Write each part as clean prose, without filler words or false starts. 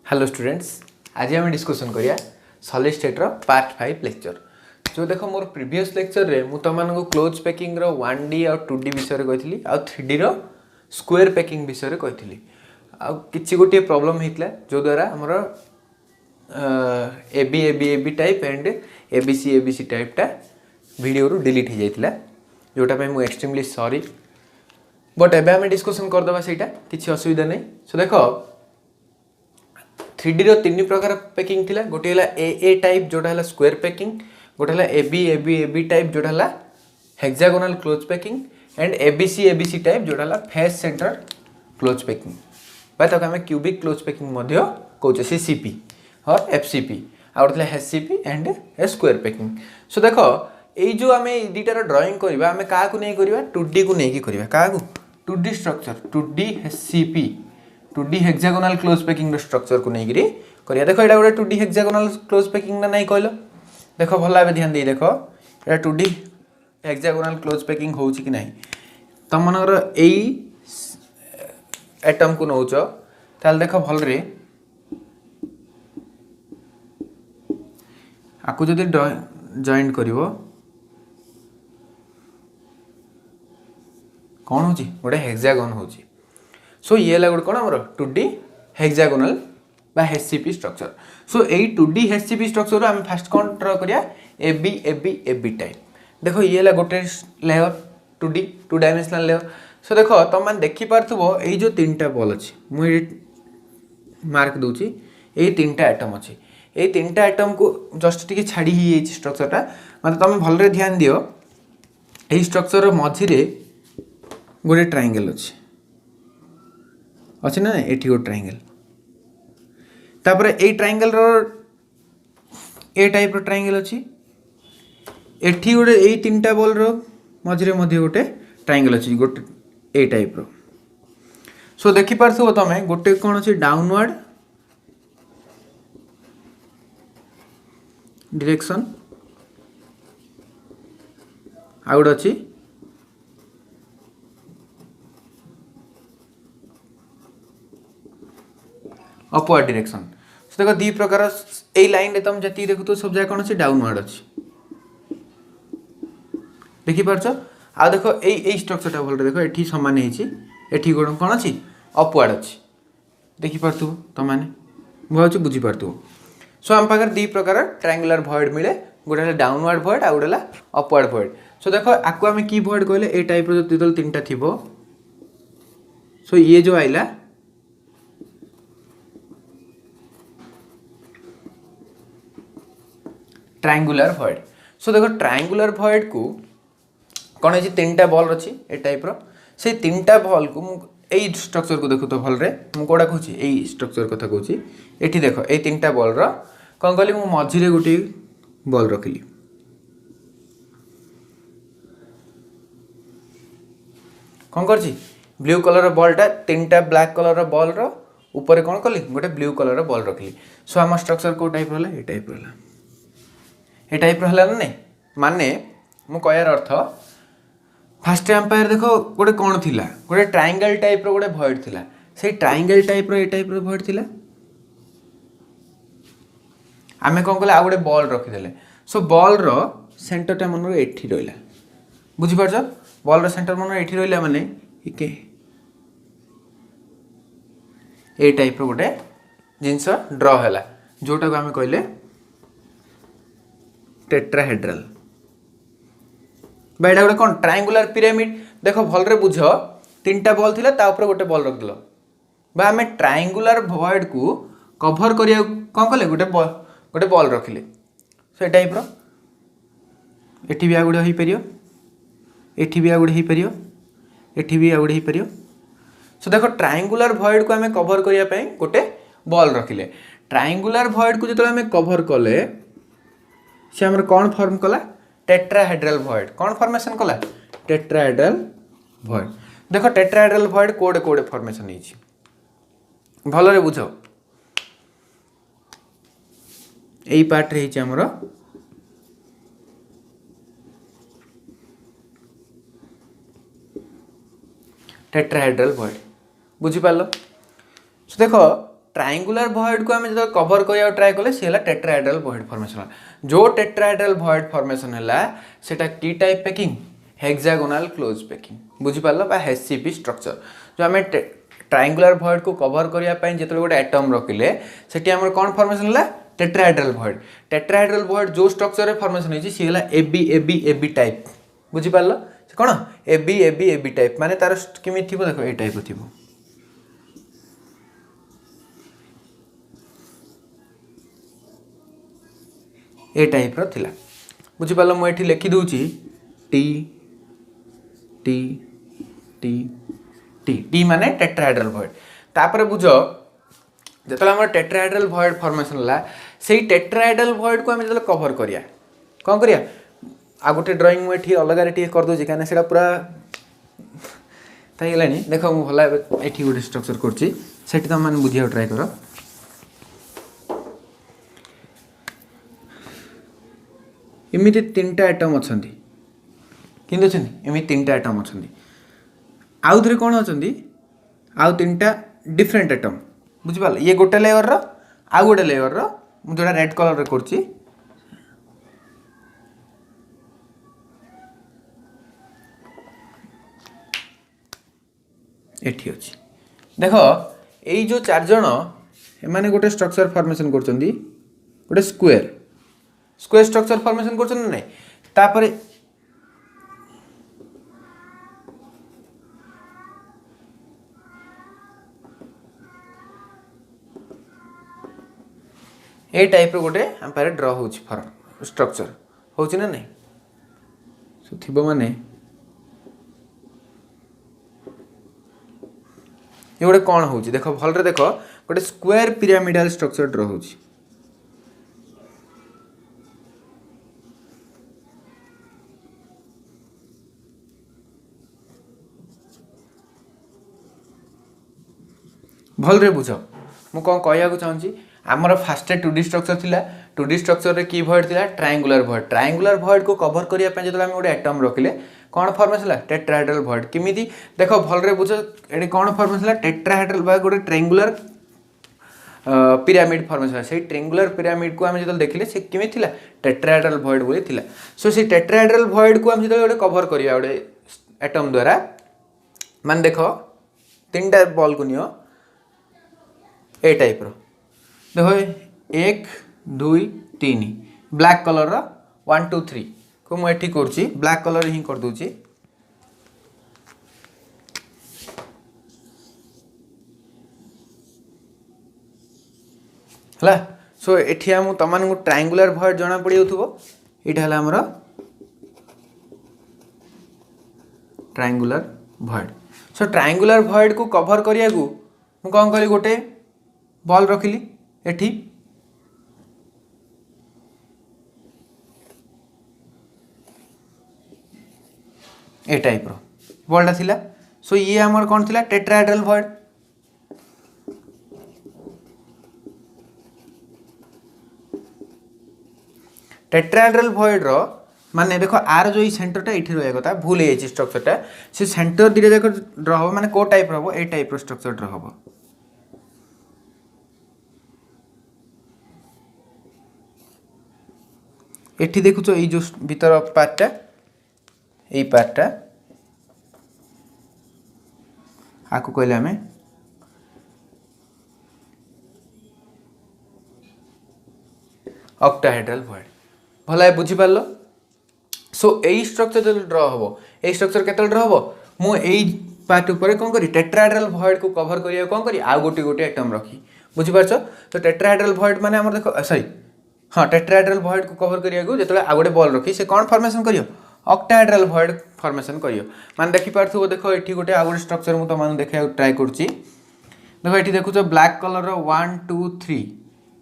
Hello students, आज आम discussion करिया सॉलिड स्टेट रो पार्ट 5 लेक्चर। जो देखो मोर प्रीवियस लेक्चर रे मु तुमको क्लोज पैकिंग रो 1D और 2D विषय कही आ 3D रो स्क्वायर पैकिंग विषय कही आ किछि गोटे प्रॉब्लम हेतला जो द्वारा हमर AB AB AB type and ABC ABC type टा वीडियो रो डिलीट हो जाइतिला, जोटा पे मु एक्सट्रीमली सॉरी। बट एबे हम डिस्कसन कर दबा सेटा किछि असुविधा नै। सो देखो 3D रो तीन प्रकार पैकिंग थिला, गोटे हला ए टाइप जोटा हला स्क्वायर पैकिंग, गोटे हला एबी एबी एबी टाइप जोटा हला hexagonal close packing and ABC ABC type जोटा हला फेस सेंटर क्लोज पैकिंग बा तक हमें क्यूबिक क्लोज पैकिंग मध्य कहउछे सीसीपी और एफसीपी और थला SCP and a square packing. So देखो एई जो हमें दीटार ड्राइंग करबा हमें का को नै करबा 2D को नै की करबा का को 2D structure 2D SCP 2D hexagonal close packing रो स्ट्रक्चर को नहीं करिया। देखो एटा गोटे 2D हेक्सागोनल क्लोज पैकिंग ना नहीं कहलो, देखो भला बे ध्यान दे देखो एटा 2D हेक्सागोनल क्लोज पैकिंग होउची कि नहीं। तम मनर एई एटम को नउचो ताल देखो भल रे आकु जदि जॉइंट करिवो कौन होची गोटे हेक्सागोन होची। सो ये ला गोटे कौन हमर 2D हेक्सागोनल बा एससीपी स्ट्रक्चर। सो एई 2D एससीपी स्ट्रक्चर हम फर्स्ट कौन ड्रा करिया एबी एबी एबी टाइप। देखो ये ला गोटे लेयर 2D 2 डायमेंशनल लेयर। सो देखो तुम मान देखि पारथबो एई जो तीनटा बॉल अछि मु मार्क दोची एई तीनटा एटम अछि। एई तीनटा एटम को जस्ट टिके छाडी ही स्ट्रक्चर टा मतलब तुम भल रे ध्यान दियो। एई स्ट्रक्चर रो मझी रे गोटे ट्रायंगल अछि ना, एठी गोटे ट्रायंगल तापर ए ट्रायंगल रो ए टाइप रो ट्रायंगल अछि। एठी गोटे ए तीनटा बॉल रो मझरे मध्य गोटे ट्रायंगल अछि गोटे ए टाइप रो। सो देखि पारथबो तमे गोटे कोन अछि डाउनवर्ड डायरेक्शन आउट अछि अपवर्ड डायरेक्शन। सो देखो दी प्रकार ए लाइन रे तुम जति देखु तो सब जगह कोन अछि डाउनवर्ड अछि देखि परछो। आ देखो ए स्ट्रक्चर टा भल देखो एठी समान हेछि, एठी कोन कोन अछि अपवर्ड अछि देखि परथु त माने बहुत बुझी परथु। सो हम पाकर दी प्रकार ट्रायंगुलर वॉइड मिले, गोटे हला डाउनवर्ड वॉइड आ गोटे हला अपवर्ड वॉइड। सो देखो आकु हम की वॉइड कहले ए टाइप रो जति तीनटा थिबो। सो ये जो आइला ट्रायंगुलर वॉइड। सो देखो ट्रायंगुलर वॉइड को कौन है तीनटा बॉल अच्छी ए टाइप रो से तीनटा बॉल को ए स्ट्रक्चर को देखो तो भल रे मु कोडा कहूची ए स्ट्रक्चर कथा कहूची। एठी देखो ए तीनटा बॉल रो कौन कहली मु मझी रे गोटी बॉल रखिली। कौन करची ब्लू कलर रो बॉल टा तीनटा ब्लैक कलर रो बॉल रो ऊपर कौन कली गोटे ब्लू कलर रो बॉल रखिली। सो हम स्ट्रक्चर को टाइप रहला ए टाइप रहला ए टाइप रहला ना माने मु कहयार अर्थ फास्ट एम्पायर देखो गोटे कौन थिला गोटे ट्रायंगल टाइप रो गोटे वॉइड थिला, से ट्रायंगल टाइप रो ए टाइप रो वॉइड थिला। आमे कौन कले आ गोटे बॉल रखि देले। सो बॉल रो सेंटर टा मन एठी रहला, बुझि परछ बॉल रो सेंटर मन एठी रहला माने इके ए टाइप रो गोटे जिंस ड्रा हैला जोटा को आमे कहले टेट्राहेड्रल बा एटा गोटे कौन ट्रायंगुलर पिरामिड। देखो भल रे बुझ तीनटा बॉल थिला ता ऊपर गोटे बॉल रख दिलो बा हमें ट्रायंगुलर वॉइड को कवर करिया कौन कले गोटे बॉल रखिले। से टाइप रो एठी भी आ गुडे होई परियो, एठी भी आ गुडे होई परियो, एठी भी आ गुडे होई परियो। सो देखो ट्रायंगुलर वॉइड को हमें कवर करिया पई गोटे बॉल रखिले। ट्रायंगुलर वॉइड को जतले हमें कवर कले से हमर कौन फॉर्म कला टेट्राहेड्रल वॉइड। कौन फॉर्मेशन कला टेट्राहेड्रल वॉइड। देखो टेट्राहेड्रल वॉइड कोडे कोडे फॉर्मेशन हिची भलो रे बुझो। एई पार्ट रे हिची हमरो टेट्राहेड्रल वॉइड बुझी पालो। सो देखो ट्रायंगुलर भॉइड को आम जो कवर करा ट्राए कले सी है टेट्राहेड्रल भॉइड फॉर्मेशन जो टेट्राहेड्रल भॉइड फॉर्मेशन है सेटा की type packing hexagonal close packing बुझिपाल बा एचसीपी स्ट्रक्चर जो आम ट्रायंगुलर भॉइड को कवर करने जो गोटे एटम रखिले सेठी आम कौन फॉर्मेशन है टेट्राहेड्रल भॉइड जो स्ट्रक्चर फॉर्मेशन होती सी है एबी एबी एबी टाइप बुझिपाल कौन एबी एबी एबी टाइप माने तार केमी थी देखो ए टाइप थी ए टाइप थिला बुझिपाल मुझे लिखि दूची टी टी टी टी टी माने टेट्राहेड्रल भॉइड तापर बुझ जो आम टेट्राहेड्रल भॉइड फॉर्मेशन है से टेट्राहेड्रल भॉइड को आम जो कवर करिया कौन करिया आ गोटे ड्राइंग मुझे अलग करदे कहीं पूरा थी देख मुझे भला ये गोटे स्ट्रक्चर कर तुम मैंने बुझा ट्राए कर इमिति तीन टा आइटम अच्छा कि इमिति तीन टा आइटम अच्छा आउ थे कौन अच्छा आउ तीन टा डिफरेंट आइटम बुझिपाल ये गोटे लेयर आउ गोटे लेयर जोड़ा रेड कलर कर एठी अछि देखो एई जो चार जण एमाने गोटे स्ट्रक्चर फॉर्मेशन करचंदी गोटे स्क्वायर स्क्वायर स्ट्रक्चर फॉर्मेशन करचंदी नै तापरे ए टाइप रो गोटे हम ड्रॉ होछि फॉर्म स्ट्रक्चर होछि ना नै सो थिबो माने ये गोटे कौन हो देख भलरे देख गोटे स्क्वायर पिरामिडाल स्ट्रक्चर ड्रॉ हो भलरे बुझ मु कौन कहया चाहूँगी आमर फास्ट 2D स्ट्रक्चर थिला 2D स्ट्रक्चर रे की भॉइड थिला ट्रायंगुलर भॉइड को कवर करिया पे जतला हम गोटे एटम रखिले कौन फॉर्मेशन है टेट्राहेड्रल भॉइड किमिति देख भलरे बुझ एडी कौन फॉर्मेशन है टेट्राहेड्रल बा गोटे ट्रायंगुलर पिरामिड फॉर्मेशन से ट्रायंगुलर पिरामिड को हम जतल देखिले से किमिति थिला टेट्राहेड्रल भॉइड बोली थिला सो से टेट्राहेड्रल भॉइड को हम जतल गोटे कवर करिया गोटे एटम द्वारा मान देख तीन टा बॉल को नियो ए टाइप रो देखो 1 2 3 ब्लैक कलर 1 2 3 को मुझे कर ब्लैक कलर ही कर दूची है सो एठी हम तुम ट्रायंगुलर भॉइड जना पड़ जाऊँ यहाँ है आमर ट्रायंगुलर भॉइड सो ट्रायंगुलर भॉइड को कवर करिया को मु कौन कली गोटे बॉल रखिली एठी ए टाइप रो बॉलटा थिला सो ये हमर कौन थिला टेट्राहेड्रल भॉइड टेट्राहेड्रल भॉइड रो माने देखो आर जो सेंटरटा इठी रहय कथा भूल हे छि स्ट्रक्चरटा से सेंटर दिरे जाक ड्रॉ हो माने को टाइप रहबो ए टाइप रो स्ट्रक्चर ड्रॉ होबो एठी देखुछो ए जो भीतर पार्टटा ए पार्टटा आकु कहले हमें ऑक्टाहेड्रल भॉइड भला बुझी पारलो सो एई स्ट्रक्चर जो ड्रॉ होबो एई स्ट्रक्चर केतल ड्रॉ होबो मु एई पार्ट ऊपर कोन करी टेट्राहेड्रल भॉइड को कवर करिया कोन करी आ गोटी गोटी एटम रखी बुझी पारछो तो टेट्राहेड्रल भॉइड माने हमर देखो सॉरी हाँ टेट्राहेड्रल भॉइड को कवर करिया को जेतले आ गोटे बॉल रखी से कोन फॉर्मेशन करियो ऑक्टाहेड्रल भॉइड फॉर्मेशन करियो मान देखि पारथु देखो एठी गोटे आ गोटे स्ट्रक्चर मु त मान देखा ट्राई करछि देखो एठी देखुछो ब्लैक कलर रो 1 2 3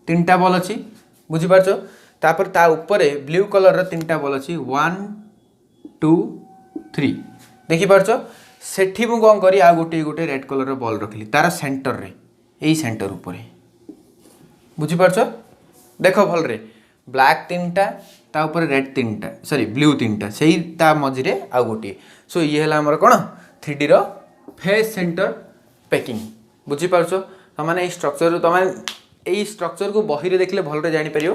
तीनटा बॉल अछि बुझी पारछो तापर ता ऊपर ब्लू कलर रो तीनटा बॉल अछि 1 2 3 देखि पारछो सेठी मु कोन करी आ गोटे गोटे रेड कलर रो बॉल रखिली तार सेंटर रे एई सेंटर ऊपर बुझी पारछो देखो भल रे ब्लैक तीनटा ता ऊपर रेड तीनटा सॉरी ब्लू तीनटा सेही ता मझिरे आ गोटे सो ये हला हमर कोन 3D रो फेस सेंटर पैकिंग बुझी पारछो तुमने स्ट्रक्चर तुम स्ट्रक्चर को बही रे देखले भलरे जानि परियो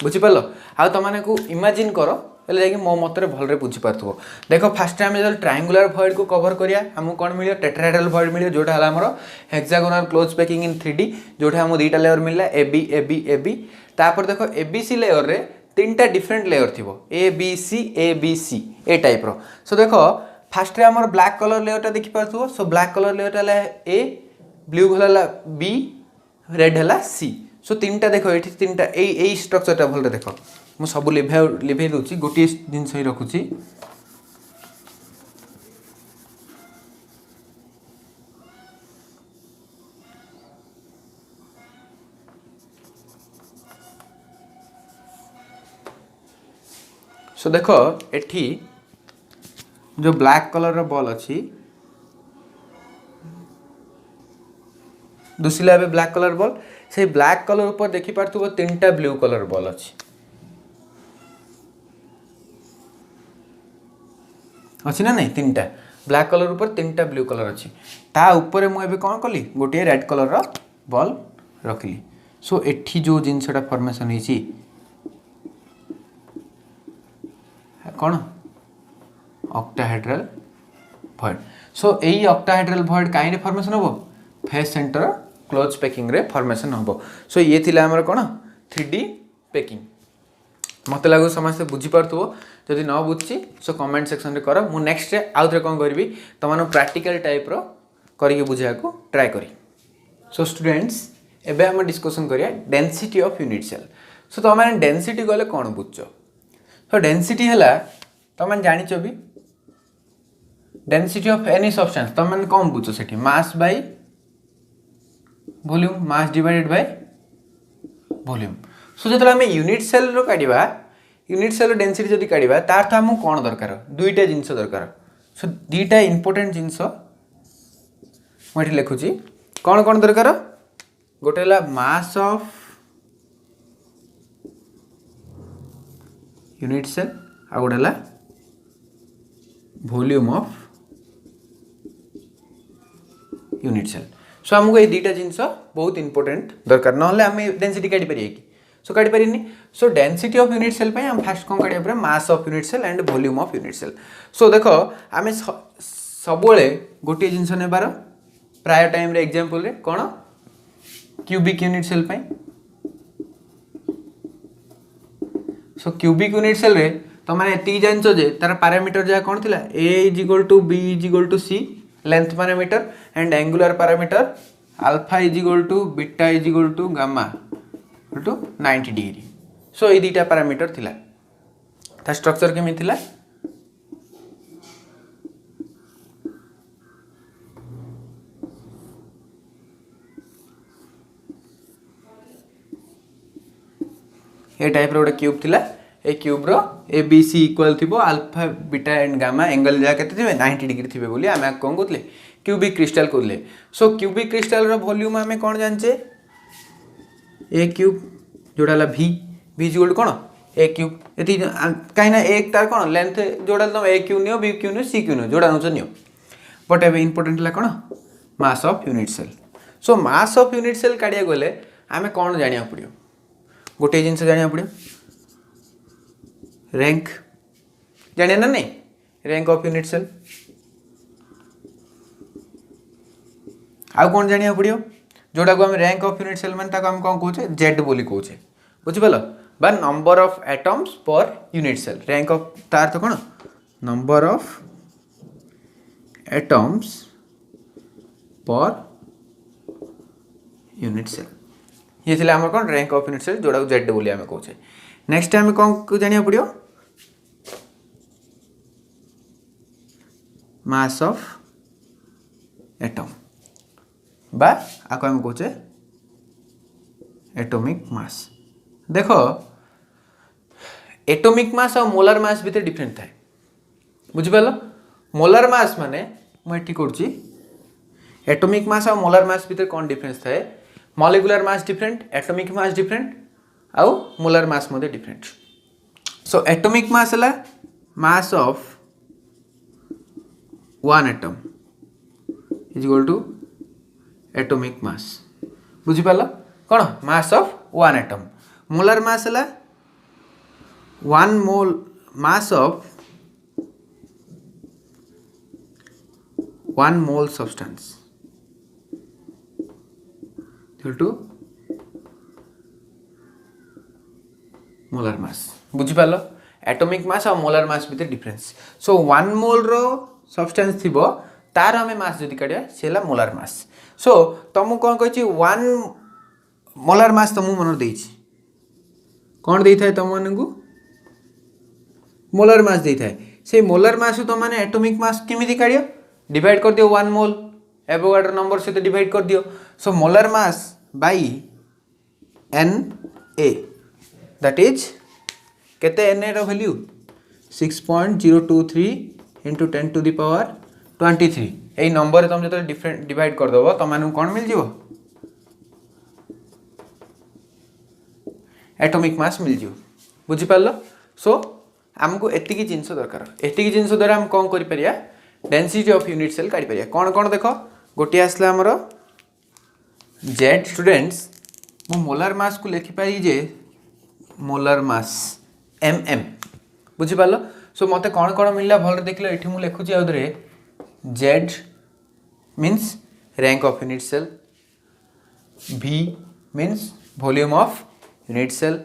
बुझिपाल आ तुमने को इमेजिन कर हेल्ले जाकि मो मतरे भलरे बुझिपारथो देख फास्ट टाइम जो ट्रायंगुलर भॉइड को कवर करिया हमको कौन मिलियो टेट्राहेड्रल भॉइड मिलियो जोटा हला हमरो hexagonal close packing in 3D जोटा हमको दुईटा लेयर मिलला ए बी तापर देखो ABC लेयर रे तीनटा डिफरेंट लेयर थिबो ABC ए टाइप रो सो देखो फास्ट रे हमर ब्लैक कलर लेयरटा देखि पारथो सो ब्लैक कलर लेयरटा हला A ब्लू हला B रेड हला C सो तीनटा देखो एठी तीनटा ए स्ट्रक्चरटा भलरे देखो मु सब लिभे दूची गोटे जिनस ही रखुची सो देखो एठी जो ब्लैक कलर रो बॉल अच्छी दुसला भी ब्लैक कलर बॉल से ब्लैक कलर ऊपर देखि पारथुबो तीनटा ब्लू कलर बॉल अच्छी अच्छी ना नहीं तीनटा ब्लैक कलर ऊपर तीनटा ब्लू कलर अच्छी ता ऊपर मु एबे कोन कली गोटे रेड कलर रो बॉल रखली सो एठी जो जिनसटा फॉर्मेशन हिची कौन ऑक्टाहेड्रल भॉइड सो एई ऑक्टाहेड्रल भॉइड काइने फॉर्मेशन होबो फेस सेंटर क्लोज पैकिंग रे फॉर्मेशन होबो सो ये थिला हमर कोन 3D पैकिंग मते लागो समस्त बुझी पारथुबो जदि न बुझी सो कमेंट सेक्शन रे करो मु नेक्स्ट रे आउ थरे कोन करबी तमानो प्रैक्टिकल टाइप रो करिके बुझिया को ट्राई करी सो स्टूडेंट्स एबे हम डिस्कशन करिया density of unit cell so तमाने डेंसिटी गले कोन बुझछो सो डेंसिटी हला तमाने जानिचो भी डेंसिटी ऑफ एनी सब्सटेंस तमाने कोन बुझछो सेठी mass by volume mass divided by volume so जतले हम यूनिट सेल रो काढिबा यूनिट सेल रो डेंसिटी जदि काढिबा तार तो हमहु कोन दरकार दुईटा जिंस दरकार सो दुईटा इंपोर्टेंट जिंस मैं लिखुची कौन कौन दरकार गोटे हला मास ऑफ यूनिट सेल आ गोटे हला वॉल्यूम ऑफ यूनिट सेल सो हमको ये दुईटा जिनस बहुत इंपोर्टेंट दरकार ना आम डेंसिटी काटी पारे कि सो काटी पारिनी so density of unit cell हम फास्ट कौन काटा mass of unit cell and volume of unit cell so देख आम सब गोटे जिनस नेबार प्राय टाइम रे एग्जांपल रे कौन क्यूबिक यूनिट सेल सो क्यूबिक यूनिट सेल रे तो मैंने एति जानचो जे तार पैरामीटर जहाँ कौन थिला a = b = c length parameter and angular parameter alpha = beta = gamma = 90 degree so ये दुईटा पैरामीटर थिला ता स्ट्रक्चर केमी थिला ए टाइप रो क्यूब थिला ए क्यूब रो ABC इक्वल थिबो alpha beta and gamma angle जा केते थिबे 90 डिग्री थिबे बोली आमे कोन कोतले क्यूबिक क्रिस्टल कोतले सो क्यूबिक क्रिस्टल रो वॉल्यूम आमे कोन जानचे ए क्यूब जोडाला V = कोन ए क्यूब एति काइना एक तार कोन लेंथ जोडाल तुम ए क्यूब नियो B क्यूब नियो C क्यूब नियो जोडा नुच नियो बट एबे इंपोर्टेंट ला कोन मास of unit cell so mass of unit cell काढिया गले आमे कोन जानिया पड़ियो गोटे जिनस जानिया पड़ियो रैंक जाने ना नहीं रैंक ऑफ यूनिट सेल आउ कौन जानिया पड़ियो जोटा को हम रैंक ऑफ यूनिट सेल माने ताको हम कौन कहूचे जेड बोली कहूचे बुझि पालो बा number of atoms per unit cell rank of तार तो कोन number of atoms per unit cell ये थिला हमर कोन रैंक ऑफ यूनिट सेल जोटा को जेड बोली हम कहूचे नेक्स्ट टाइम कौन को जानिया पड़ियो मास ऑफ एटम बा आको हम कहूचे एटॉमिक मास देखो एटॉमिक मास और मोलार मास भीतर डिफरेंट थाए बुझि पालो मोलार मास माने मैं एठी करछि एटॉमिक मास और मोलार मास भीतर कोन डिफरेंस थाए molecular mass different atomic mass different आउ मोलार मास मध्ये डिफरेंट सो एटॉमिक मास हला mass of one atom is equal to atomic mass बुझिपाल कौन mass of one atom molar mass है one mole mass of one mole substance to molar mass बुझिपाल atomic mass और molar mass भितर difference so one mole रो substance थिबो तार हमें मास जदि काटिया सेला मोलार मास सो तुमको कौन कही वन मोलार मास तुमको मन देछि कौन दे था तुम मन को मोलार मास दे था से मोलार मास तुम मैंने एटॉमिक मास केमिति काढियो डिवाइड कर दियो वन मोल एवोगाड्रो नंबर से डिवाइड कर दियो so molar mass by N A that is केते एन ए रो value 6.023 into 10 to the power 23 यही नंबर तुम जो डिफरेंट डिवाइड कर दबो तुम मानू कौन मिल जिवो एटॉमिक मास मिल जिवो बुझी पारलो सो आमको एतिकी जिंस दरकार एतिकी जिंस द्वारा हम कौन करि परिया डेंसिटी ऑफ यूनिट सेल काढी परिया कौन कौन देखो गोटे आसला हमर जेड स्टूडेंट्स मो मोलार मास को लिखि पारी जे मोलार मास एम एम बुझी पारलो सो मते कौन कौन मिलला भल देखलो एठी मु लिखुची आउदरे Z means rank of unit cell V means volume of unit cell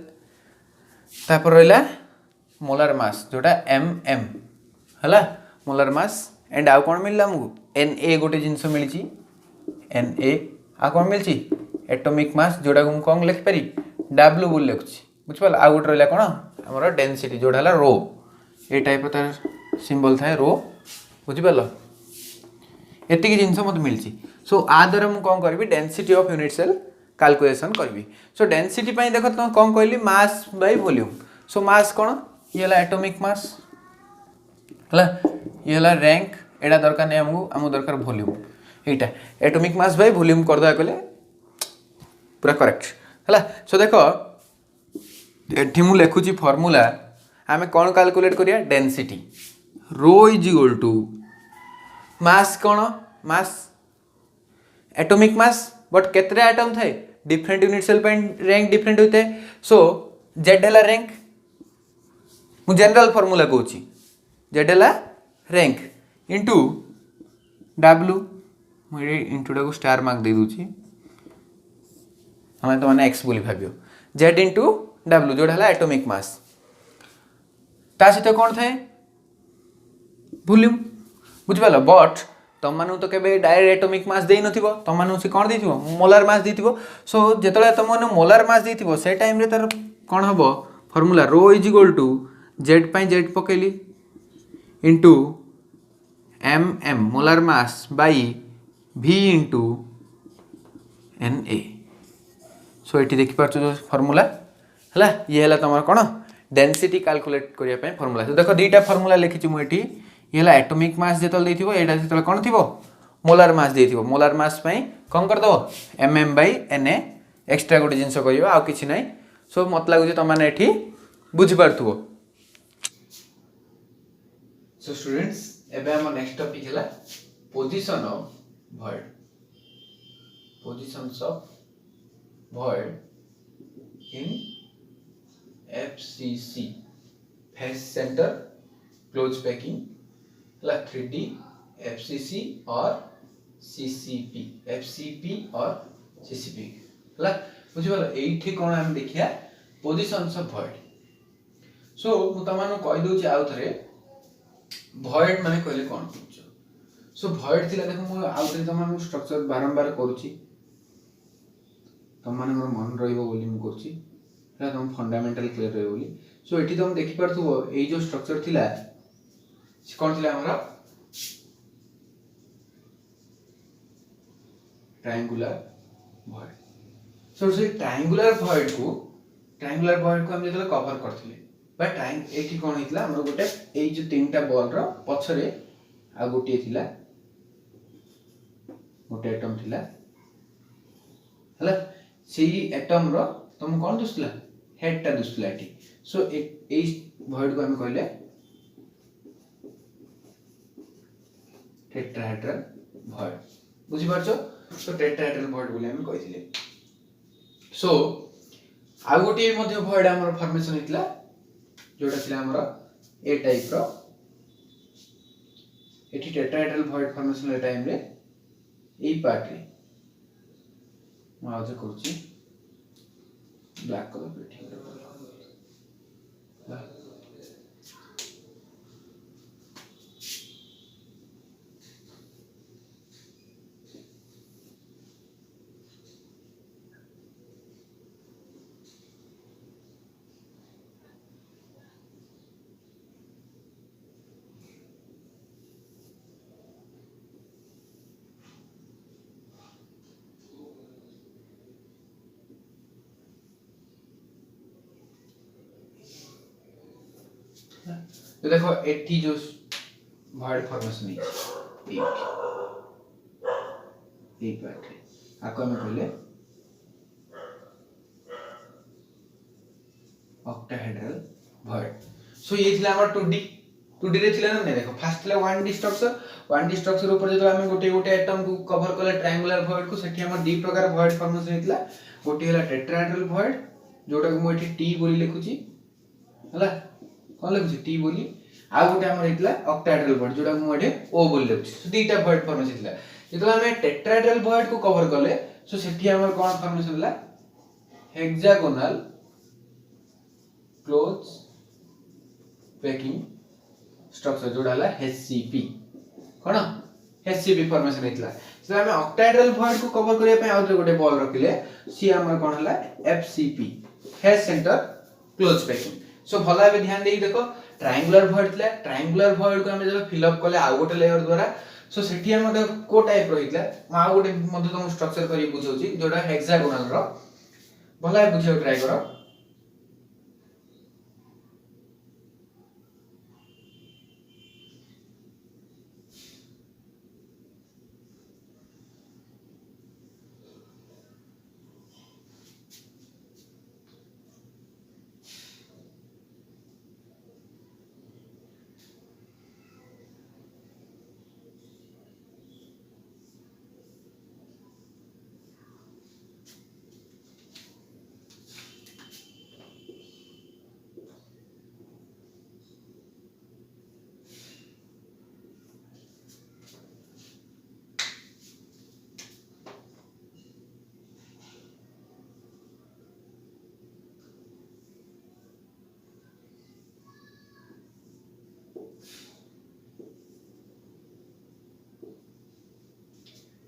तापर रहला मोलार मास जोटा एम एम हला मोलार मास एंड आउ कौन मिलला हमको एन ए गोटे जिनस मिली एन ए आ कौन मिली एटॉमिक मास जोटा को कौन लिखि पारि W बोल लिखुची बुझिपाल आ गोटे रहला कौन हमर डेंसिटी जोटा हला रो ए टाइप तार सिंबल थाए रो बुझिपाल एतिकी जिनस मत मिली सो आ द्वारा मु कौन करबी density of unit cell calculation करबी सो डेंसिटी पई देखो तुम कौन कहली मास बाय वॉल्यूम सो मास कौन ये हला एटॉमिक मास हला ये हला रैंक एडा दरकार नै हमको दरकार volume Etah atomic mass by volume कर दवा कले पूरा करेक्ट हला सो देखो एठी मु लिखुची फार्मूला आमे कौन कैलकुलेट करिया density rho is equal to mass कौन मास एटॉमिक मास बट केतरे एटम थाए डिफरेंट यूनिट सेल पे रैंक डिफरेंट होते सो जेड हला रैंक मु जनरल फार्मूला कहूची जेड हला रैंक इंटू W मुझे इंटू को स्टार मार्क दे दूची हमें तो मैंने एक्स बोली भावियो जेड इंटू W जोड़ा हला एटॉमिक मास ता सहित कौन थाए वॉल्यूम बुझिपाल बट तुम मानू तो केबे डायरेक्ट एटॉमिक मास देई नथिबो तुम मानू से कौन देथिबो मोलार मास देथिबो सो जेतले तुम मानू मोलार मास देथिबो से टाइम रे तार कौन हबो formula rho is equal to Z पाई जेड पकेली into M M molar mass by V into N A so ये देखिपार जो फार्मूला है ये है तुम कौन डेंसिटी कैलकुलेट करने फार्मूला तो देख दुईटा फार्मूला लिखी मुझे ये है एटॉमिक मास जो यहाँ जो कौन थी मोलार मास दे मोलार मास कौन करदेव M M by N A extra गोटे जिनस कर आउ कि ना सो मत लगुच तुम मैंने ये बुझीपार सो स्टूडेंट्स एबे हम नेक्स्ट टॉपिक है position of void positions of void in FCC phase center close packing La 3D FCC और CCP FCP और CCP ला बुझी बोलो एठी कोन हम देखिया पोजीशंस ऑफ void सो मु तमानु कहि दोची आउ थरे void माने कहले कोन बुझो सो void थिला देखो मु आउ थरे तमानु स्ट्रक्चर बारंबार करूची तम माने मोर मन रहिबो बोली मु करची है तुम फंडामेंटल क्लियर रहिबो बोली सो एठी तुम देखि परथुबो एई जो स्ट्रक्चर थिला कौन थिला हमरा ट्रायंगुलर void सो से ट्रायंगुलर void को हम जेतले कवर करथिले बा टाइम एठी कोन हितला हमर गोटे एई जो तीनटा बॉल रो पछरे आ गोटे थिला गोटे एटम थिला हला सेही एटम रो तुम कोन दुसला हेड टा दुसला एठी सो एई void को हम कहले टेट्राहेड्रल void बुझी पारछो तो टेट्राहेड्रल void बोले हम कहिथिले सो आउ गोटे मध्य भॉइड हमर फॉर्मेशन हेतला जोटा थिला हमर ए टाइप रो एठी टेट्राहेड्रल भॉइड फॉर्मेशन रे टाइम रे एई पार्ट रे म आज करछि ब्लैक कलर पे ठीक है। तो देखो एठी जो भॉइड फॉर्मेशन है ए पार्ट रे आको हम कहले ऑक्टाहेड्रल भॉइड। सो ये थिला हमर 2D रे थिला ना देखो फर्स्ट थिला 1D स्ट्रक्चर ऊपर जब हम गोटे गोटे एटम को कवर करले ट्रायंगुलर भॉइड को सेठी हमर डी प्रकार भॉइड फॉर्मेशन हेतला। गोटे हला टेट्राहेड्रल भॉइड जोटा को म एठी टी बोली लिखुची हला कोन लिखुची टी बोली आ गोटे हमर हेतला ऑक्टाहेड्रल भॉइड जोटा को म एठी ओ बोली लिखुची। सो दीटा भॉइड फॉर्मेशन हेतला जेतला हम टेट्राहेड्रल भॉइड को कवर करले सो सेठी हमर कोन फॉर्मेशन हला हेक्सागोनल क्लोज पैकिंग स्ट्रक्चर जोड़ा हला HCP कोन HCP फॉर्मेशन हेतला। सो हम ऑक्टाहेड्रल भॉइड को कवर करिया पे आउर गोटे बॉल रखिले सी हमर कोन हला FCP face centre close packing. So भला बे ध्यान देई देखो ट्रायंगुलर भॉइड थिला ट्रायंगुलर भॉइड को हम जब फिल अप करले आ गोटे लेयर द्वारा सो सेठी हम को टाइप रहितला मा गोटे मध्य तुम स्ट्रक्चर करी बुझौची जोटा हेक्सागोनल रो भला बुझियो ट्राई करो।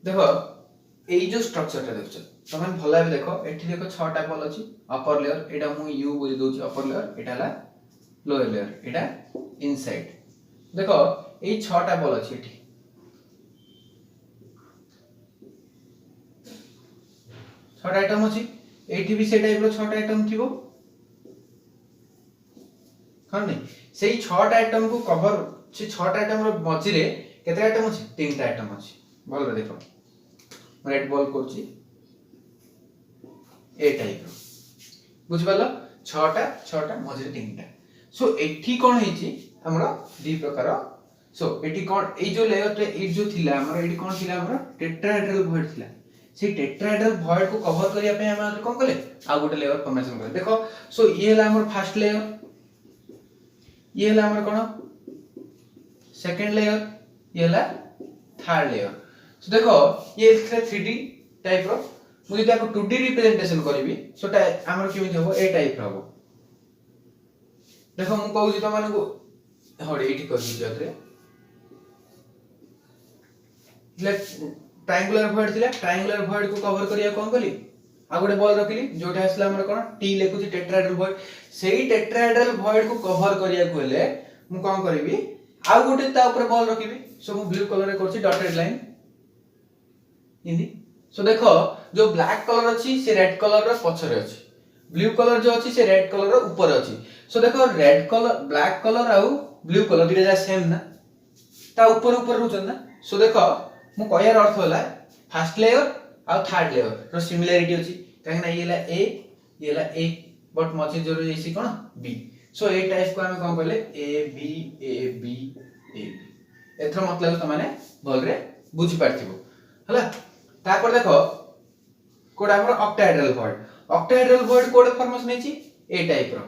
देखो एई जो स्ट्रक्चर टा देखछ तमन भला भी देखो एठी देखो 6 टा बॉल अछि अपर लेयर एटा मु यू बोली दोछि अपर लेयर एटा ला लोअर लेयर एटा इनसाइड देखो एई 6 टा बॉल अछि एठी 6 टा आइटम अछि एठी भी से टाइप रो 6 टा आइटम थिबो हां नहीं सेई 6 टा आइटम को कवर से 6 टा आइटम रो मझी रे केते आइटम अछि 3 टा आइटम अछि बोल रे देखो रेड बॉल करछि ए टाइप रो बुझ पालो 6टा मझे 3टा। सो एठी कोन हेछि हमरा दी प्रकार सो एठी कोन ए जो लेयर टे ए जो थिला हमरा एठी कोन थिला हमरा टेट्राहेड्रल भॉइड थिला से टेट्राहेड्रल भॉइड को कवर करिया पे हम कोन करले आ गोटे लेयर फॉर्मेशन करले देखो। सो ये हला हमर फर्स्ट लेयर ये हला हमर कोन सेकंड लेयर ये हला थर्ड लेयर। सो देखो ये 3D टाइप रो मुझे ताको 2D रिप्रेजेंटेशन करबी सोटा हमर केमि होबो ए टाइप रो होबो देखो मु कहू त माने को हडे एठी कर दी जतरे ले ट्रायंगुलर भॉइड थिला ट्रायंगुलर भॉइड को कवर करिया कोन कली आ गोटे बॉल रखिली जोटा आसला हमर कोन टी लेखुची टेट्राहेड्रल भॉइड सेही टेट्राहेड्रल भॉइड को कवर करिया को हेले मु कोन करबी आ गोटे ता ऊपर बॉल रखिबी सो मु ब्लू कलर रे करछि डॉटेड लाइन हिंदी। सो देखो जो ब्लैक कलर अछि से रेड कलर रो पछरे अछि ब्लू कलर जो अछि से रेड कलर रो ऊपर अछि। सो देखो रेड कलर ब्लैक कलर आउ ब्लू कलर दिरे जा सेम ना ता ऊपर ऊपर रुचन ना। सो देखो मु कहयार अर्थ होला फर्स्ट लेयर आ थर्ड लेयर रो सिमिलरिटी अछि काहे ना ये ला ए बट मझे जो रहिछि कोन बी। सो ए टाइप को हम कोन कहले ए बी एथर मतलब त माने भल रे बुझी पारथिबो हला। तापर देखो कोडा हमर ऑक्टाहेड्रल भॉइड ऑक्टाहेड्रल भॉइड कोड फॉर्मेशन हेची ए टाइप रो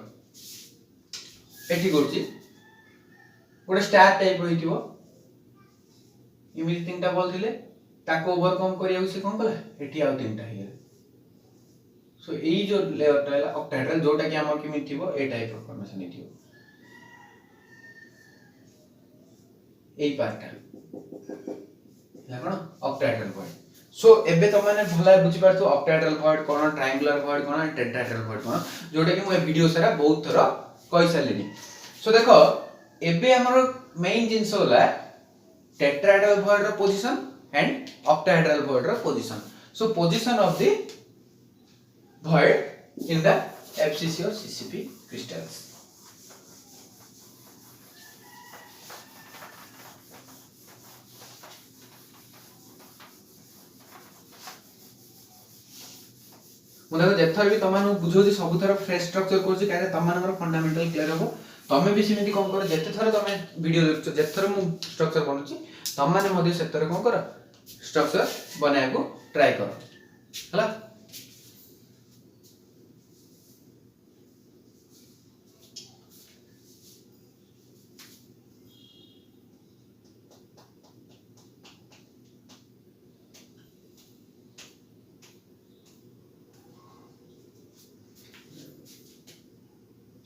एठी करछि गोटे स्टार टाइप रहिथिबो इमिज तीनटा बॉल दिले ताको ओवरकम करिया से कोन कला एठी आ तीनटा हे सो एई जो लेयर टा ऑक्टाहेड्रल जोटा कि हमर किमि थिबो ए टाइप रो फॉर्मेशन हेथिबो एई पार्टटा है कोन ऑक्टाहेड्रल भॉइड सो एबे तो माने भला बुझि पारथो ऑक्टाहेड्रल भॉइड कोन ट्रायंगुलर भॉइड कोन टेट्राहेड्रल भॉइड कोन जोटा कि मु वीडियो सारा बहुत थरा कहि सालेनी सो देखो एबे हमर मेन जिंस होला टेट्राहेड्रल भॉइड रो पोजीशन एंड ऑक्टाहेड्रल भॉइड रो position so position of the void in the FCC or CCP crystals. मुझे जेथर भी तमान बुझो जे सब थर फ्रेश स्ट्रक्चर करछि काहे तमानकर फंडामेंटल क्लियर हो तमे भी सिमिति कोन कर जेते थर तमे वीडियो देखछ जेथर मु स्ट्रक्चर बनछि तमाने मध्ये सेतर कोन कर स्ट्रक्चर बनाया को ट्राई कर हला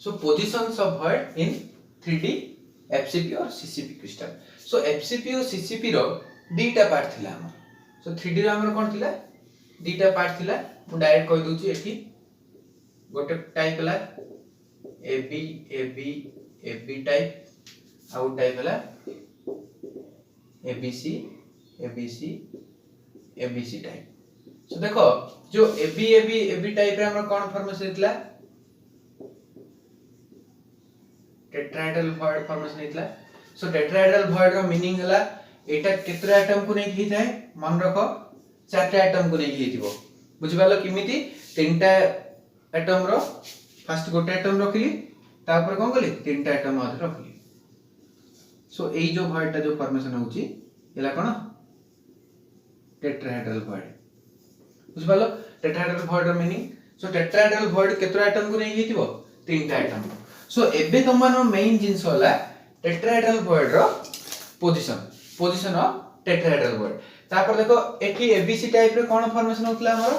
So positions of void in 3D FCP or CCP crystal. So FCP और CCP रो दीटा पार्ट थिला हमर. So 3D रो हमर कोन थिला दीटा पार्ट थिला मु डायरेक्ट कहि दोछि एठी गोटे टाइप हला AB AB AB टाइप आउ टाइप हला ABC ABC ABC type. So देखो जो AB AB AB टाइप रे हमर कोन फॉर्मेशन थिला टेट्राहेड्रल भॉइड फॉर्मेशन हेतला सो टेट्राहेड्रल भॉइड रो मीनिंग हला एटा केतरा एटम को नै ही थाए मन रखो चारटा एटम को नै हेतिबो बुझि पालो किमिति तीनटा एटम रो फर्स्ट गोटे एटम रखली तापर कोन कली तीनटा एटम आधे रखली सो एई जो भॉइड ता जो फॉर्मेशन होउची एला कोन टेट्राहेड्रल भॉइड बुझि पालो टेट्राहेड्रल भॉइड रो मीनिंग सो टेट्राहेड्रल भॉइड केतरा एटम को नै हेतिबो तीनटा एटम सो एबे तमानो मेन जिंस होला टेट्राहेड्रल भॉइड रो पोजीशन ऑफ टेट्राहेड्रल भॉइड तापर देखो एठी एबीसी टाइप रे कोन फॉर्मेशन होतला हमर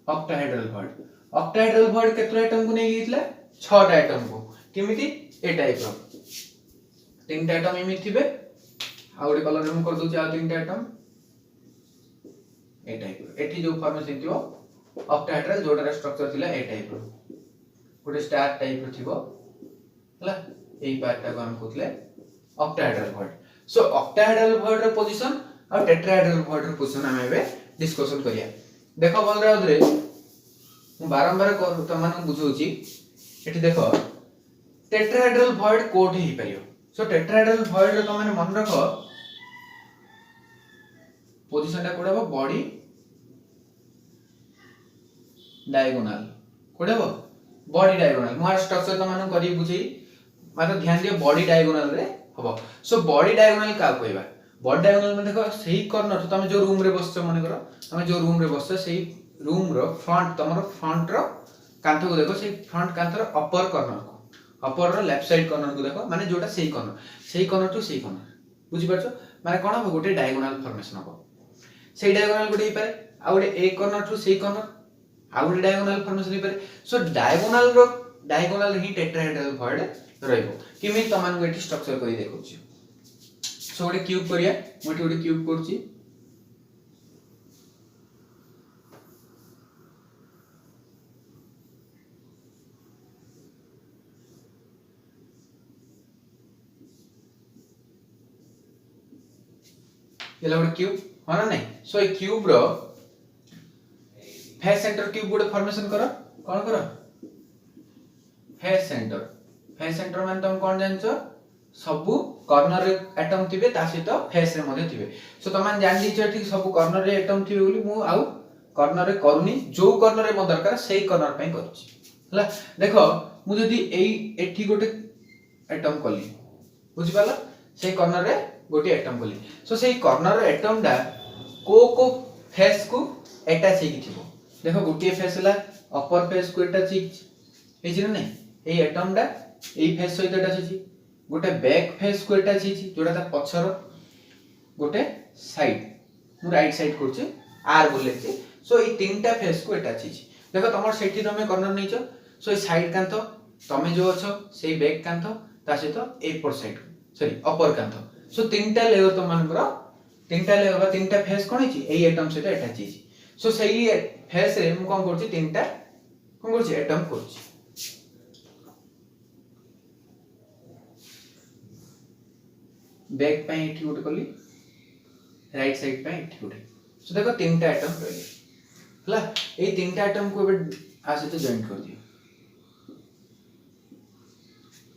ऑक्टाहेड्रल भॉइड केतरा एटम को नै हितला 6 टा एटम को किमिति ए टाइप रो तीनटा एटम इमिति थिबे आ ओडी कलर हम कर दोछि आ तीनटा एटम ए टाइप रो एठी जो फॉर्मेशन थिबो ऑक्टाहेड्रल जोडा स्ट्रक्चर थिला ए टाइप रो गोटे स्टार टाइप रो थिबो हला एई पार्टटा को हम कहथले ऑक्टाहेड्रल भॉइड सो ऑक्टाहेड्रल भॉइड रो पोजीशन और टेट्राहेड्रल भॉइड रो पोजीशन हम एबे डिस्कशन करिया देखो बलरा उदरे मु बारंबार को तमान बुझौची एठी देखो टेट्राहेड्रल भॉइड कोड ही परियो सो टेट्राहेड्रल भॉइड रो तमाने मन रखो पोजीशन टा कोडा बॉडी डायगोनल कोडे हो बॉडी डायगोनल मोर स्ट्रक्चर त मानु करी बुझी मात्र ध्यान दियो बॉडी डायगोनल रे हबो सो बॉडी डायगोनल का कहबा बॉडी डायगोनल में देखो सही कॉर्नर तमे जो रूम रे बसछ माने करो तमे जो रूम रे बसछ सही रूम रो फ्रंट तमरो फ्रंट रो कांथ को देखो सही फ्रंट कांथ रो अपर कॉर्नर को अपर रो लेफ्ट साइड कॉर्नर को देखो माने जोटा सही कॉर्नर टू सही कॉर्नर बुझी परछो माने कोन हो गोटे डायगोनल फॉर्मेशन हो सही डायगोनल गोटे ही पारे आ गोटे ए कॉर्नर टू सही कॉर्नर आउट डायगोनल फॉर्मेशन ही पारे सो डायगोनल ही टेट्राहेड्रल भॉइड रहइबो किमि तमान को एठी स्ट्रक्चर करी देखौची सो गोटे क्यूब करिया मोटी गोटे क्यूब करची येला गोटे क्यूब होना नहीं सो ए क्यूब रो फेस सेंटर क्यूब गोटे फॉर्मेशन करो कोन करो फेस सेंटर माने तुम कोन जानछो सबु कॉर्नर रे एटम थिबे ता सहित फेस रे मध्ये थिबे सो तमान जान दिछो ठीक सबु कॉर्नर रे एटम थिबे बोली मु आउ कॉर्नर रे करूनी जो कॉर्नर रे म दरकार सेही कॉर्नर पई करछि हला देखो मु जदी एई एठी गोटे एटम कली बुझि पाला सेही कॉर्नर रे गोटे एटम कली सो सेही कॉर्नर रे एटम डा को फेस को अटैच हेकी थिबो देखो गोटे फेस हला अपर फेस को अटैच हेची ना नहीं एई एटम डा एई फेस सहित अटैच हेची गोटे बैक फेस को अटैच हेची जोटा ता पछर गोटे साइड मु राइट साइड करछि आर बोलेछि सो एई तीनटा फेस को अटैच हेची देखो तमर सेठी तमे कॉर्नर नैचो सो ए साइड कांथ तमे जो अछो सेई बैक कांथ ता सहित एपर साइड सॉरी अपर कांथ सो तीनटा लेयर तो मानकर तीनटा लेयर बा तीनटा फेस कोन हेची एई एटम सहित अटैच हेची सो सेई फेस रे मु कोन करछि तीनटा कोन करछि एटम करछि बैक पे एठी गोटे कली राइट साइड पे एठी गोटे सो देखो तीनटा एटम रहले हला ए तीनटा एटम को आ सहित जॉइन कर दियो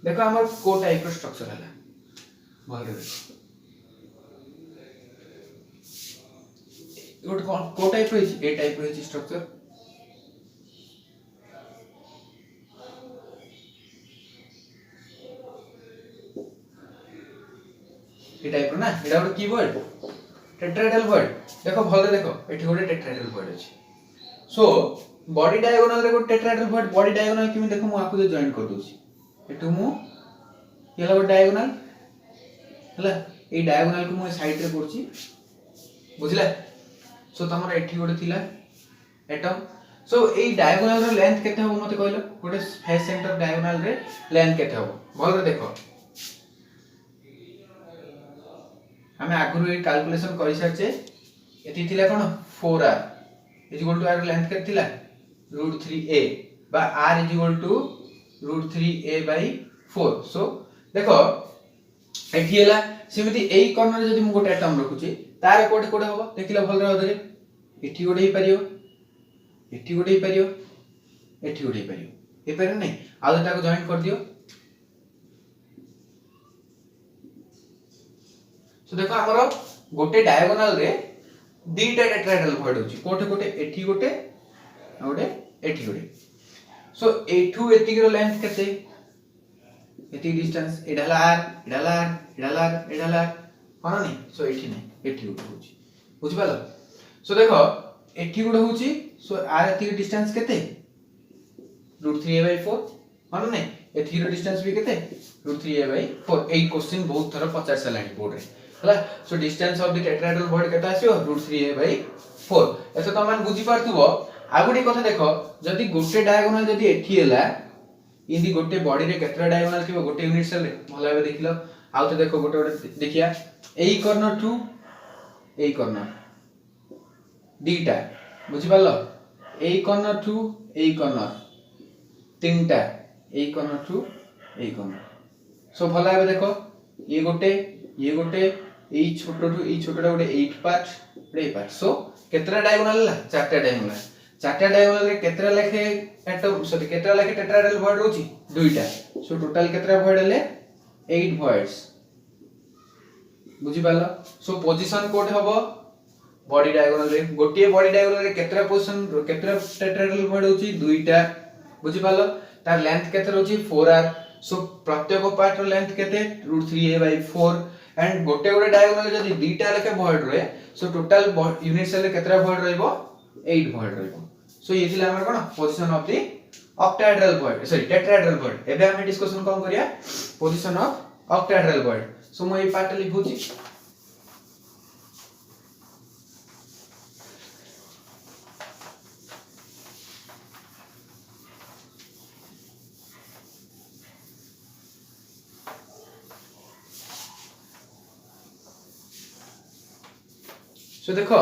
देखो हमर को टाइप रो स्ट्रक्चर हला भल रे गोटे को टाइप रो ए टाइप रो स्ट्रक्चर ए टाइप रो ना एडा गोटे कीवर्ड टेट्राहेड्रल वर्ड देखो भल रे देखो एठी गोटे टेट्राहेड्रल वर्ड अछि सो बॉडी डायगोनल रे गोटे टेट्राहेड्रल वर्ड बॉडी डायगोनल किमि देखो मु आपको जॉइन कर दोछि एठु मु केला गोटे डायगोनल हला ए डायगोनल को मु साइड रे करछि बुझिला सो तमर एठी गोटे थिला एटम सो ए डायगोनल रो लेंथ केते हो मते कहलो गोटे फेस सेंटर डायगोनल रे लेंथ केते हो भल रे देखो हमें आगुरु ए कैलकुलेशन करि सारछे एति थिला कोन 4r is equal to r length केते थिला √3a बा r is equal to √3a/4 so देखो एठी हला सेमिति एई कॉर्नर रे जदि मु गोटे एटम रखुची तार कोठे कोठे होबो देखिला भल रे अदरे एठी गोटे ही परियो एठी गोटे ही परियो एठी गोटे ही परियो ए पर नै आ दुटा को जॉइन कर दियो सो देखो हमरो गोटे डायगोनल रे दीटा टेट्राहेड्रल वर्ड होची कोठे कोठे एठी गोटे आ गोटे एठी गोटे सो एठू एठी रो लेंथ केते एठी डिस्टेंस एडाला r एडाला r एडाला r एडाला r कोन नै सो एठी नै एठी गोटे होची बुझि पालो सो देखो एठी गोटे होची सो r एठी डिस्टेंस केते √3a/4 कोन नै एठी रो डिस्टेंस भी केते √3a/4 एई क्वेश्चन बहुत थरा पचार सलानी बोर्ड रे हला so distance of the tetrahedral void केता आसियो √3a/4 एतो तमान बुझि पारथुबो आगुडी कथा देखो जदि गोटे डायगोनल जदि एठी हैला इंदी गोटे बॉडी रे केतरा डायगोनल थिबो गोटे यूनिट सेल रे भला भाबे देखिलो आउ तो देखो गोटे गोटे देखिया एई कॉर्नर टू एई कॉर्नर दीटा बुझि पालो एई कॉर्नर टू एई कॉर्नर तीनटा एई कॉर्नर टू एई कॉर्नर सो भला भाबे देखो ये गोटे एई छोटो टू एई छोटोटा गोटे 8 पार्ट रे पार्ट सो केतरा डायगोनल ला चारटा डायगोनल रे केतरा लेखे एटम सॉरी केतरा लेखे टेट्राहेड्रल वर्ड होची दुईटा सो टोटल केतरा वर्ड हेले 8 वर्ड्स बुझि पालो सो पोजीशन कोड हबो बॉडी डायगोनल रे गोटे बॉडी डायगोनल रे केतरा पोजीशन केतरा टेट्राहेड्रल वर्ड होची दुईटा बुझि पालो तार लेंथ केतरा होची 4r सो प्रत्येक पार्ट रो लेंथ केते √3a/4 एंड गोटे गोटे डायगोनल जदी दीटा लेखे वर्ड रे सो टोटल यूनिट सेल रे केतरा वर्ड रहइबो 8 वर्ड रहइबो सो ये थिला हमर कोन position of the octahedral void sorry tetrahedral void एबे हम डिस्कशन कोन करिया position of octahedral void so मो ए पार्ट लिखुची सो देखो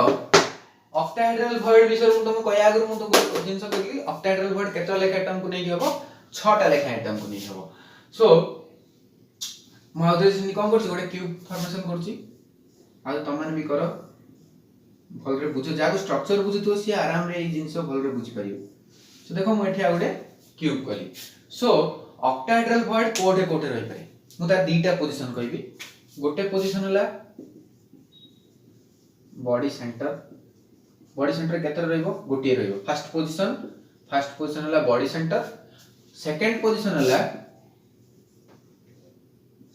ऑक्टाहेड्रल वर्ड विषय मु तुमको कया आगर मु तुमको जिंस कहली ऑक्टाहेड्रल वर्ड केतरा लेखा एटम को नै हबो 6 टा लेखा एटम को नै हबो सो मु आउदे सिनी कोन करछि गोटे क्यूब फॉर्मेशन करछि आ त माने भी करो भल रे बुझो जाको स्ट्रक्चर बुझि तो सी आराम रे ई जिंस भल रे बुझि परियो सो देखो मु एठी आ गोटे क्यूब कली सो ऑक्टाहेड्रल वर्ड कोठे कोठे रहि पारे मु ता दीटा पोजीशन कहबी गोटे पोजीशन हला बॉडी सेंटर केतर रहइबो गोटिए रहइबो फर्स्ट पोजीशन हला बॉडी सेंटर सेकंड पोजीशन हला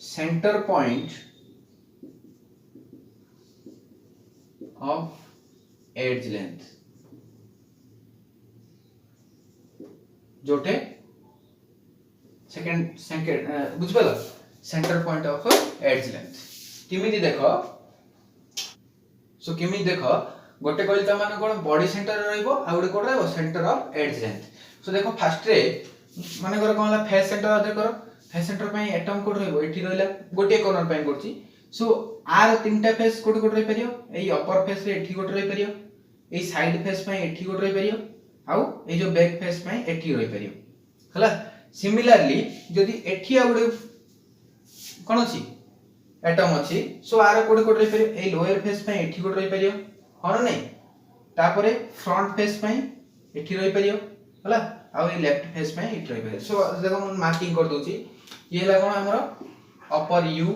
centre point of edge length जोटे सेकंड सेकंड बुझिपाल centre point of edge length किमिति देखो सो किमिति देखो गोटे कहली त माने कोन बॉडी सेंटर रहइबो आ गोटे कोन रहइबो centre of edge length so देखो फास्ट रे माने कोन होला फेस सेंटर अदर करो फेस सेंटर पई एटम कोड रहइबो एठी रहइला गोटे कॉर्नर पई करछि सो आर तीनटा फेस कोड कोड रहि परियो एई अपर फेस रे एठी कोड रहि परियो एई साइड फेस पई एठी कोड रहि परियो आउ एई जो बैक फेस पई एठी रहि परियो हला सिमिलरली जदि एठी आ गोटे कोन अछि एटम अछि सो आर कोड कोड रहि परियो एई लोअर फेस पई एठी कोड रहि परियो हन नै तापरे फ्रंट फेस पई एठी रहि परियो हला आउ ए लेफ्ट फेस पई एठी रहि परियो सो देखो हम मार्किंग कर दोची ये ला कोन हमरो अपर यू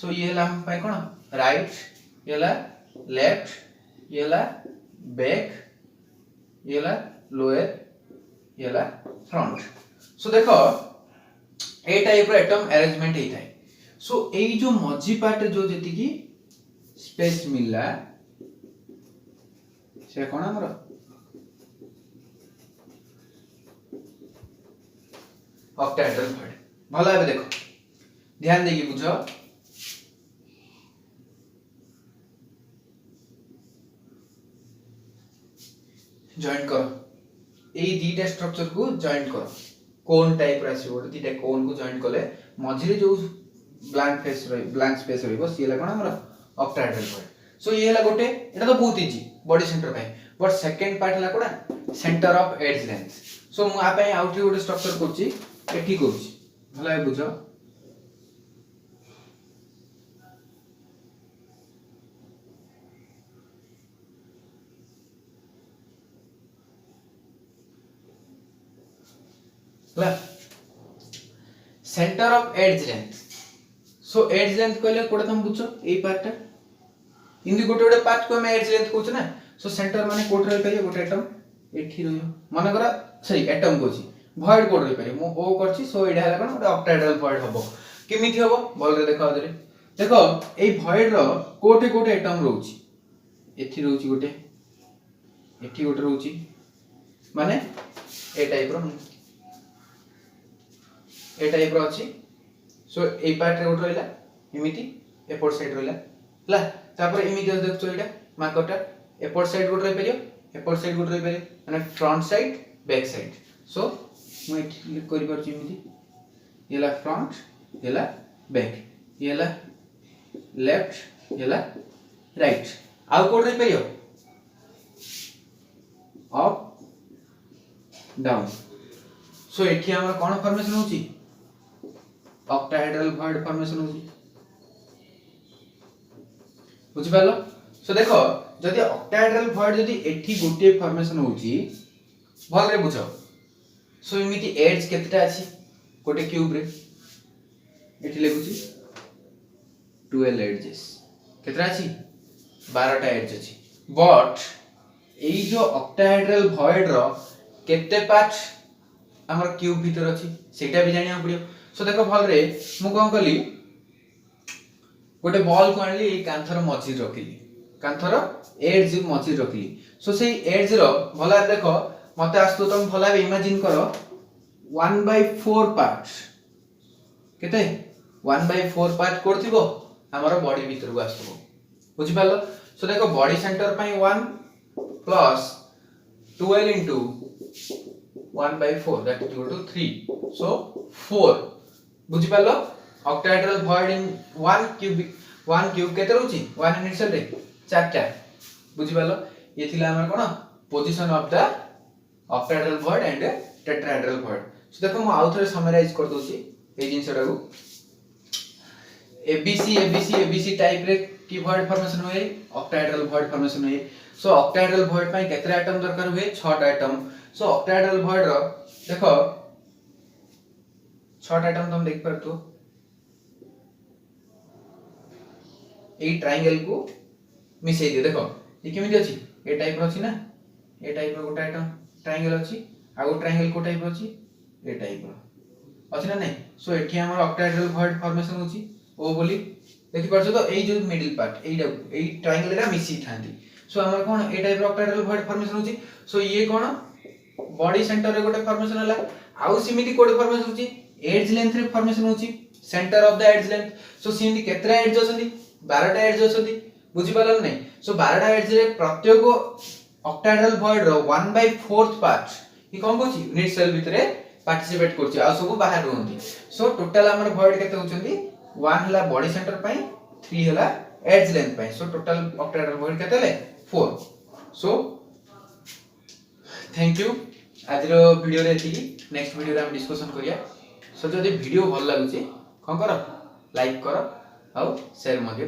सो ये ला हम पई कोन राइट ये ला लेफ्ट ये ला बैक ये ला लोअर ये ला फ्रंट सो देखो ए टाइप रो एटम अरेंजमेंट हे थाए सो एई जो मझी पार्ट जो जति की स्पेस मिलला से कोन हमरो ऑक्टाहेड्रल भॉइड भला है देखो ध्यान देगी बुझो जॉइन करो एई दीटा स्ट्रक्चर को जॉइन करो कोन टाइप रासी गोटे दीटा कोन को जॉइन कले मझिरे जो ब्लैंक स्पेस रहइबो सी ला कोन हमरो ऑक्टाहेड्रल भॉइड सो ये ला गोटे एटा तो बहुत इजी बॉडी सेंटर पे बट सेकंड पार्ट ला कोडा centre of edge length so मु आ पे आउट गोटे स्ट्रक्चर करछि एठी करछि भला है बुझो centre of edge length so edge length कहले कोडा तुम बुझो एई पार्ट इंदी गोटे गोटे पार्ट को हम एज लेंथ कहू ना सो सेंटर माने कोड रहि परियो गोटे एटम एठी रहियो माने करा सही एटम कोछि भॉइड कोड रहि परियो मो ओ करछि सो एडा हला कोन गोटे ऑक्टाहेड्रल भॉइड हबो किमिति हबो बोल रे देखो आदरे देखो एई भॉइड रो कोटे कोटे एटम रहउछि एठी रहउछि गोटे एठी गोटे रहउछि माने ए टाइप रो अछि सो ए पार्ट रे गोटे रहला एमिति एपोर्ट साइड रहला ला तापर एमिति देखछो एटा मार्करटा एपोर्ट साइड गोटे रहि परियो एपोर्ट साइड गोटे रहि परियो माने front side back side so मैं क्लिक करि परछि एमिति येला फ्रंट येला बैक येला लेफ्ट येला राइट आउ कोड रहि परियो अप डाउन सो एठी हमर कोन फॉर्मेशन होछि ऑक्टाहेड्रल भॉइड फॉर्मेशन होछि बुझि पालो सो देखो जदि ऑक्टाहेड्रल भॉइड जदि एठी गोटे फॉर्मेशन होछि भल रे बुझो सो एमिति एज केतेटा अछि गोटे क्यूब रे एठी लेखुछि 12 एजेस केतेटा अछि 12 टा एज अछि बट एई जो ऑक्टाहेड्रल भॉइड रो केते पार्ट हमर क्यूब भीतर अछि सेटा भी जानिया पड़ियो सो देखो भल रे मु कोन कली गोटे बॉल को आनली ए कांथर मझी रखिली कांथर एज मझी रखिली सो सेई एज रो भला देखो मते आस्तु तुम भला इमेजिन करो 1/4 पार्ट केते 1/4 पार्ट करथिबो हमर बॉडी भीतर को आस्तबो बुझि पालो सो देखो बॉडी सेंटर पई 1 plus 12 into 1/4 that is equal to 3 so 4 बुझि पालो ऑक्टाहेड्रल भॉइड इन 1 क्यूब केते रहउची 1 इनिशियल रे 4 टा बुझि पालो ये थिला हमर कोन position of the octahedral void and tetrahedral void so देखो मु आउ थरे समराइज कर दोची ए जिंसडा को एबीसी टाइप रे की भॉइड फॉर्मेशन होए ऑक्टाहेड्रल भॉइड फॉर्मेशन होए सो ऑक्टाहेड्रल भॉइड पई केतरा एटम दरकार हुए 6 टा एटम सो ऑक्टाहेड्रल भॉइड रो देखो 6 टा एटम तुम देख परतो ए ट्रायंगल को मिसै दियो देखो ये केमिति अछि ए टाइप रो अछि ना ए टाइप रो गोटा एटम ट्रायंगल अछि आ गो ट्रायंगल को टाइप रो अछि ए टाइप रो अछि ना नै सो एठी हमर ऑक्टाहेड्रल भॉइड फॉर्मेशन होछि ओ बोली देखि परछो तो एई जो मिडिल पार्ट एई ट्रायंगल रा मिसी थांती सो हमर कोन ए टाइप रो ऑक्टाहेड्रल भॉइड फॉर्मेशन होछि सो ये कोन बॉडी सेंटर रे गोटे फॉर्मेशन हला आउ सिमिति कोड फॉर्मेशन होची एज लेंथ रे फॉर्मेशन होची centre of the edge length so सिमिति केतरा एज अछंती 12 टा एज अछंती बुझी पालन नै सो 12 टा एज रे प्रत्येक ऑक्टाहेड्रल वॉइड रो 1/4 पार्ट ई कोन कोची यूनिट सेल भितरे पार्टिसिपेट करची आ सब बाहर रहंती सो टोटल हमर वॉइड केते होचंती 1 हला बॉडी सेंटर पई 3 हला एज लेंथ पई सो टोटल ऑक्टाहेड्रल वॉइड केते ले 4 सो थैंक यू आज रो वीडियो रे थी नेक्स्ट वीडियो रे हम डिस्कशन करिया सो जदि वीडियो भल लागुची कोन करो लाइक करो आ शेयर मगे